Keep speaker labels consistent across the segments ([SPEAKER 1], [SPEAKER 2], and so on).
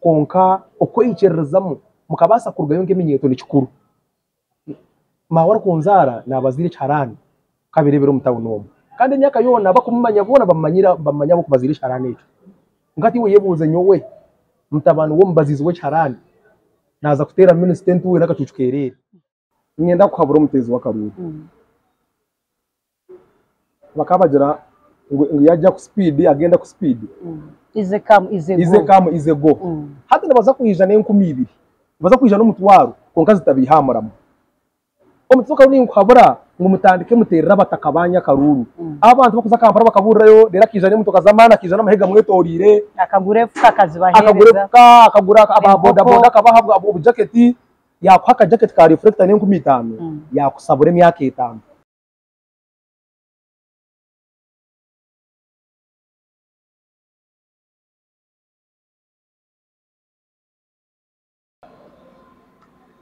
[SPEAKER 1] konka uko yicererezamo mukabasa kurugayo ngeminyeto ni kikuru mawara kunzara nabazire charani kabirebero mutawunomo kandi nyaka yona bakumumanya bona bamanya bo kubazire charani ejo ngati we yebuze nyowe mutabanu wo mbazizwe charani naza kutera minister we nakacucukerere nyenda kuhabura umutezi w'akaruru bakabagira ngo yajya ku speed agenda ku speed
[SPEAKER 2] ize come
[SPEAKER 1] ize go hata ndabaza kwijana n'2,000 baza kwijana n'umutwaro konka zitabihamuramo omutsoka ni nkhabura ngo mutandike muterera batakabanya karuru abantu bakuza kampara bakaburayo rera kijana mutoka zamana kijana amahega mwetorire
[SPEAKER 2] akagure fuka kazi bahereza
[SPEAKER 1] akagura ababoda boda kabahabwa abo jacket yakwaka jacket ka reflector n'5,000 yakusabure myaka 5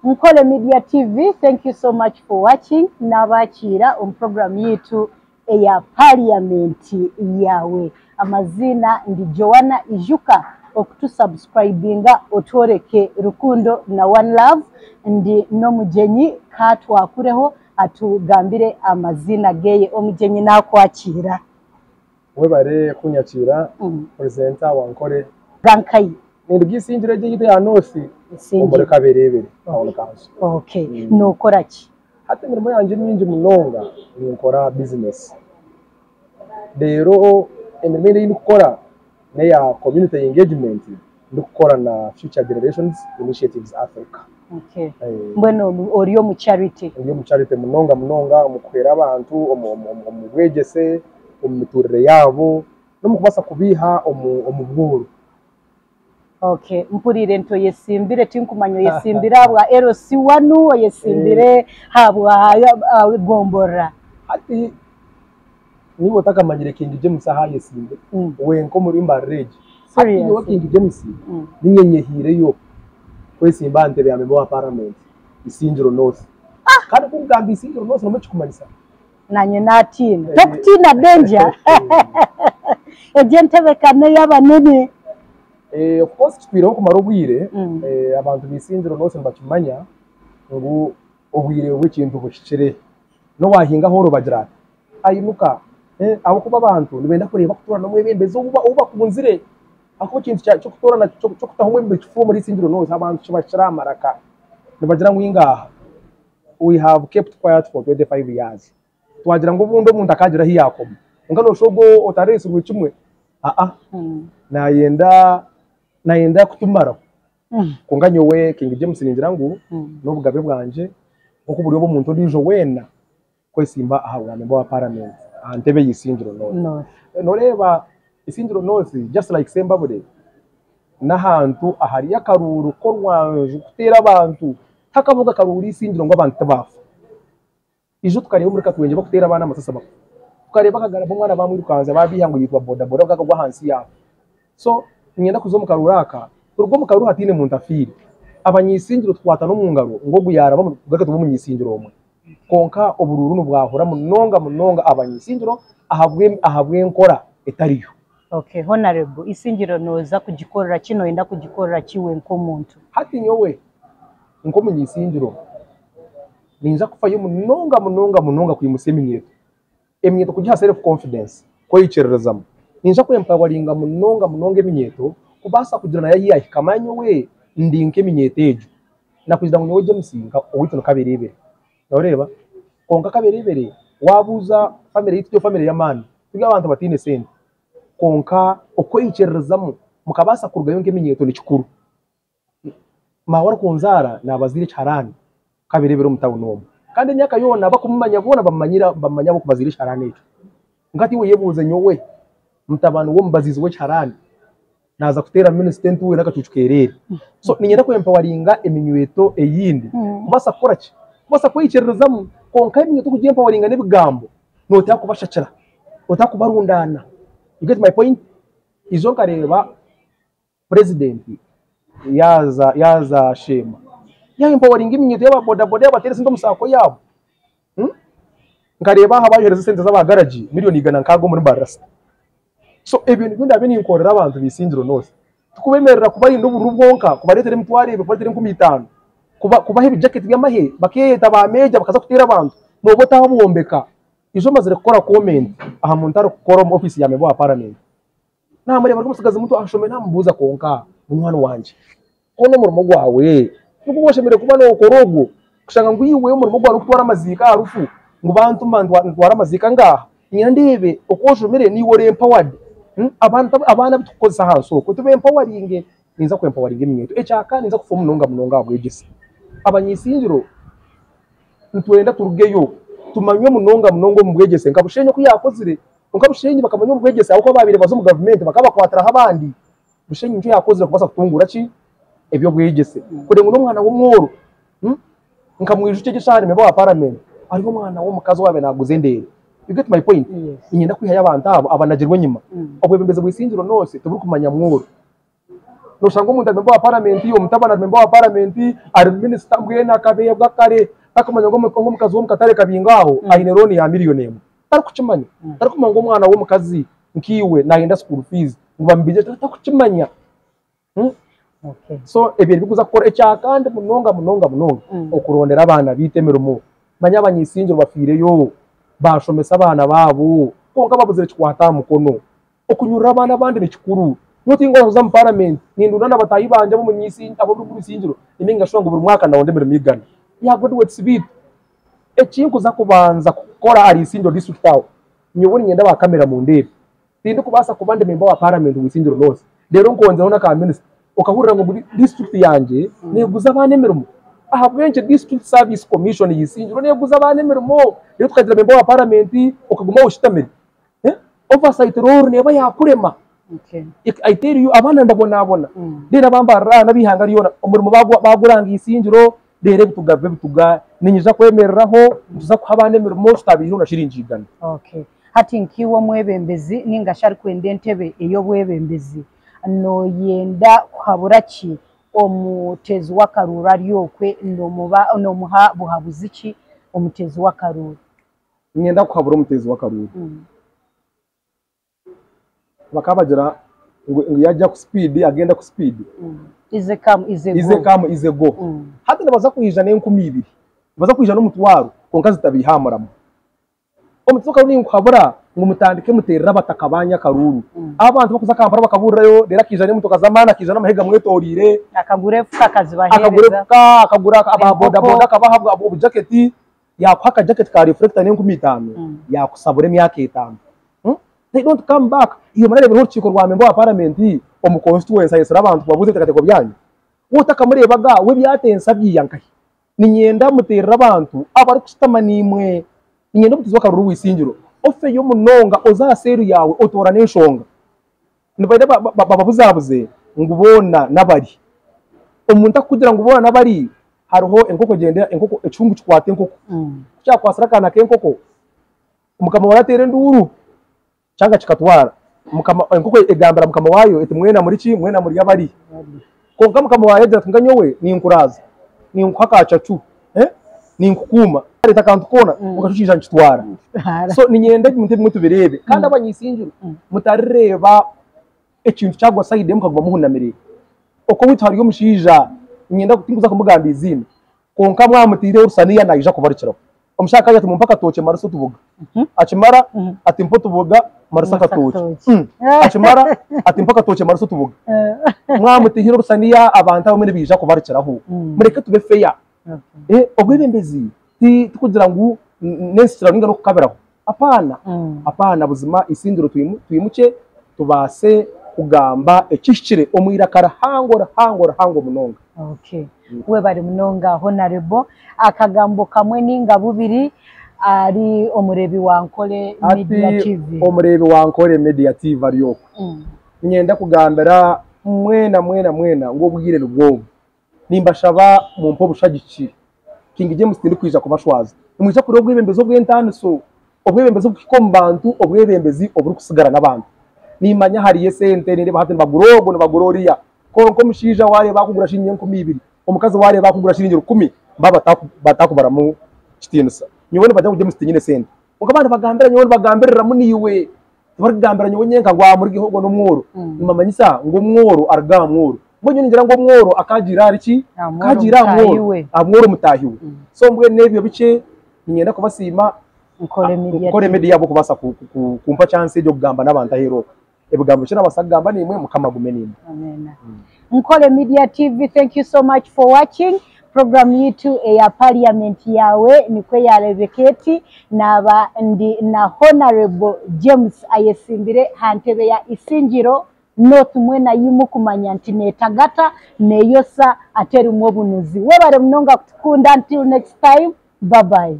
[SPEAKER 2] Nkole Media TV, thank you so much for watching. Nabachira program yetu ya parliament yawe. Amazina ndi Joanna Ijuka okutusubscribinga otoreke rukundo na One Love ndi no mujenyi katwakureho atugambire amazina geye omujenyi nakwakira.
[SPEAKER 1] Webare kunyakira presenter wankore
[SPEAKER 2] Gankai
[SPEAKER 1] Nirgisinjire gite yanosi Omore kaberebere aho kanso.
[SPEAKER 2] Okay, nokora ki?
[SPEAKER 1] Hati mirimo yanje nyinji munonga nkora business. Rero emirimo iri gukora ne ya community engagement ndukora na Future Generations Initiatives Africa.
[SPEAKER 2] Okay. Mbweno oriyo mu charity.
[SPEAKER 1] Oriyo mu charity munonga mukwera abantu omugwegese omuturire yabo no mukubasa kubiha omuburu.
[SPEAKER 2] Okay, mpurire nto yesimbire tinkumanyo yesimbira bwa LC1 yesimbire habwa gombora.
[SPEAKER 1] Ati nibo takamanyire King James aha yesimbe. We nko muri mbarege. Ati yo King James ninyenyehire yo. Kwesimba ntebe yamembo wa parliament. Isinjiro nose. Kandi kungambi isinjiro nose no mechikumanisa.
[SPEAKER 2] Nanye natina. Tokutina danger. Ejentebe kane yabanene.
[SPEAKER 1] Of course twiraho kumara ubwire abantu bisinjiro nose mbakimanya ngo ubwire w'ikintu bushikire no wahinga horo bagira ayinuka abo kuba abantu nibenda kureba kuturana mu bembeze uba kubunzire ako kintu cyo kutorana cyo kutaho mu bifu muri sinjiro nose abantu kibashira maraka nibagira ngo ingaha we have kept quiet for 25 years twagira ngo bundo muntu akagira hiyakoma ngano shogo otarese rwicumwe nayenda kutumara kunganyo we King James ningira ngo n'ubugabe bwanje nko buriyo bomuntu ndijo wena kwesimba ahabwa wa parliament antebe yisinjiro no reba isinjiro nose just like Sembabure nahantu ahari yakaruru ko rwanje kutera abantu takavuga karuri isinjiro ngo abantu tabafu ijo tukareba muri katwenje bakutera abana amasasa bako tukareba kagarabo mwana bamwirukanza babihango yitwa boda boda bwakagwa hansi yabo so nyenda kuzo mukaruraka urwo mukaruha tine muntafiri abanyisinjiro twata no mungaro ngo guyara bagatu munyisingiro omwe konka obururu nubwahora munonga abanyisinjiro ahabwe nkora etariyo.
[SPEAKER 2] Okay, honorable isingiro noza kugikorera kino yenda kugikorera kiwe nko muntu
[SPEAKER 1] hati nyowe nko munyisingiro ninza kufayo munonga kuyimuseminyeto emyeto kugiha self confidence ko yicererezamo ninja ko empawaringa munonga eminyeto kubasa kugira na yayi kamanyo we ndinke eminyeto ejo nakugira ngo nyowe James owitino kaberebere ureba konka kaberebere wabuza family yityo family ya man tuga abantu batine sente konka uko yicererezamo mukabasa kurugayo ngeminyeto ni kikuru mawara kunzara nabazire charani kaberebere mutawunomo kandi nyaka yona bakumumanya bona bamanya bo kubazire charani ejo ngati we yebuze nyowe mutabanu wo mbazizwe charani naza kutera minister we nakacucukerere so ninyenda ko empawaringa eminyweto eyindi kubasa koraki kubasa kwicererezamo konka eminyeto kugiye empawaringa nebigambo nota kubashacira nota kubarundana. You get my point? Izo kareba president yaza shema ya empowering iminyeto y'ababoda boda y'abaterese ndo musako yabo nkareba habayohereza sente z'abagaraji miliyoni 100 nkago muri barasa so ibintu bindi abini nkorera abantu bisinjiro nose tukubemerera kubarinda ubururu bwonka kubaretera emitwaro ebiri kubaretera 50 kubaha ibijaketi by'amahe bakiyeta bameja bakaza kutera abantu nobo tabuombeka izo mazire gukora comment aha muntu ari gukora mu office ya member wa parliament nta muri bari kumusigaza umuntu ashome ntamubuza konka umwana wanje ono murimo gwawe nuko boshemere kuba no korogo kushanga ngo yiwe umurimo gwawe kutwara amazika arufu ngo bantu mandwara amazika ngaha nyandebe okoshomere ni wore empowered abana bitukoza hanso ko tube empowering ninza ku empowering imyeto echaka ninza kufoma munonga abwegese abanyisinjiro ntwenda turugeyo tumanywe munonga mu bwegese nkabushenye ko yakozire nkabushenye bakamanya mu bwegese aho babire bazo mu government bakabakwatira abandi bushenye nje yakozire kubasa kutungura ki ebyo bwegese kode ngo n'umwana w'umworo nkamwije cyo gishane mebo wa parliament ari umwana wo mukazo wabe naguze ndere. You get my point? Inyenda kwihaya abantu abo abanagirwe nyima obwebembeze bwisinjiro nose tuburi kumanya mworo no shango umuntu member wa parliament yo mutabana member wa parliament ari minister mbwena kabeye bwakare akamanya ngo mukazi wo mukatare kabingaho ayine roni ya miliyoni ari kucimanya ari kumanya ngo umwana wo mukazi nkiwe nagenda school fees ngubambije takucimanya
[SPEAKER 2] Okay.
[SPEAKER 1] So ebintu bikuza gukora ecyakande munonga okurondera abana bitemera umu manya abanyisinjiro bafireyo bashomesa abana babo konka babuzire kikwata mukono okunyurira abana bandi nikikuru nutingo za mu parliament ninduna batayi banje bo munyisinjiro abo muri sinjiro iminga shongo buri mwaka nawondemera migana ya graduate sibit ekintu za kubanza gukora ari sinjiro district tawo nyoboni nyenda ba kamera mu ndebe tindi kubasa kubande member wa parliament wisinjiro lose rero nkonze nona ka minister ukahurira ngo muri district yanje neguza abanemeramo aha bwenje district service commission yisinjiro neguza abanemeramo rero tukagira member wa parliament ukaguma ushitamira oversight role neba yakurema.
[SPEAKER 2] Okay.
[SPEAKER 1] I tell you abana ndabona rero bambara nabihanga riyona umurimo baguranga yisinjiro rero bituga ninyiza kwemereraho tuza kuhabanemeramo tutabihiro nashirinjigana.
[SPEAKER 2] Okay. Hati nkiwo mwebembezi ningashari kwende ntebe iyo bwebembezi no yenda kuhaburaki omutezi w'akarura ryokwe no muha buhabuziki omutezi w'akarura
[SPEAKER 1] nyenda kuhabura umutezi w'akarura bakabagira ngo yajya ku speed agenda ku speed
[SPEAKER 2] ize come
[SPEAKER 1] ize go hati ndabaza kwijana n'2000 baza kwijana n'umutwaro konka zitabihamuramo omutsoka ni kuhabura ngo mutandike muterera batakabanya karuru abantu bakuza kampara bakaburayo rera kijane mutoka zamana kijana amahega mwetorire
[SPEAKER 2] akagure fuka kazi bahereza
[SPEAKER 1] akagura ababoda boda kabahabwa abo jacket yakwaka jacket ka reflector ne 15 yakusabure myaka 5 they don't come back iyo marebe n'urukiko rwa member wa parliament omu constituency yesera abantu babuze takateko byanyu wotaka murebaga we byatensa byiyankaye ni nyenda muterera abantu abari kusitama nimwe nyenda mutizwa karuru wisinjiro ofe yo munonga ozaseru yawe otora n'enshonga nibaide babuzabuze ngubona nabari omuntu akugira ngubona nabari hariho enkoko gendera enkoko ecungu kikwate enkoko cyakwasira kana kenkoko mukama waratere nduru cyanga kikatwara mukama enkoko egambara mukama wayo eti mwena muri ki mwena muri yabari konka mukama wayo ngatunganyowe ni inkuraza ni nkakacacu ni inkukuma leta kantu kona ukashishija nkitwara so ninyende mwe tubirebe kandi abanyisinjiro mutareba ekintu cyagwa side mukagwa muhunamire uko witwara yo mushija nyenda kutinguza kumugamba izina konka mwamutire urusaniya nayija kubarikira umushaka yati mumpaka toke maraso tuvuga akimara ati mpo tuvuga maraso katoke akimara ati mpaka toke maraso tuvuga mwamutire urusaniya abantu abo muri bija kubarikiraho mureke tube fair obwebembezi tukugira ngo nesitira ninga no kukaberaho apana buzima isindiro tuyimuke tubase kugamba ekishikire omwirakara hango munonga.
[SPEAKER 2] Okay. We bari munonga honorable akagambo kamwe ninga bubiri ari omurebi wankole media TV
[SPEAKER 1] omurebi wankole media TV ariyo nyenda kugambera mwena ngo bugire rubwo nimbashaba mu mpo bushagiki King James tindi kwija kubashwaza umwica kuri obwebembezo bw'entano so obwebembezo bw'ikombantu obwebembezi oburi kusigara n'abantu nimanya hariye sente nire bahate bagurogo n'abagororiya konko mushija ware bakugura shinye 2000 omukazi ware bakugura shinye 10 batakubara mu kitinisa nyobone bajya kujya musitinyine sente ukabana bagambira nyobone bagamberera muniwe tubarigambiranye wenyenka gwa muri gihugu n'umworo nimamanyisa ngo umworo arga mworo mbonye ningira ngo umworo akagira ariki kagira mworo amworo mutahiwe so mbwe nebyo bice nyenda kubasima ukore media yabo kubasa kumpa chance yo kugamba n'abantu ahero ebugambo cyana basagamba nimwe mukamagume nimwe
[SPEAKER 2] amen Nkole Media TV, thank you so much for watching. Program yitu ya parliament yawe nikwe ya Rebeketi na Honorable James Ayesimbire hantebe ya Isinjiro not mwena yimu kumanya nti netagata neyosa ateri mwobunuzi. Webare mnonga kutukunda until next time. Bye bye.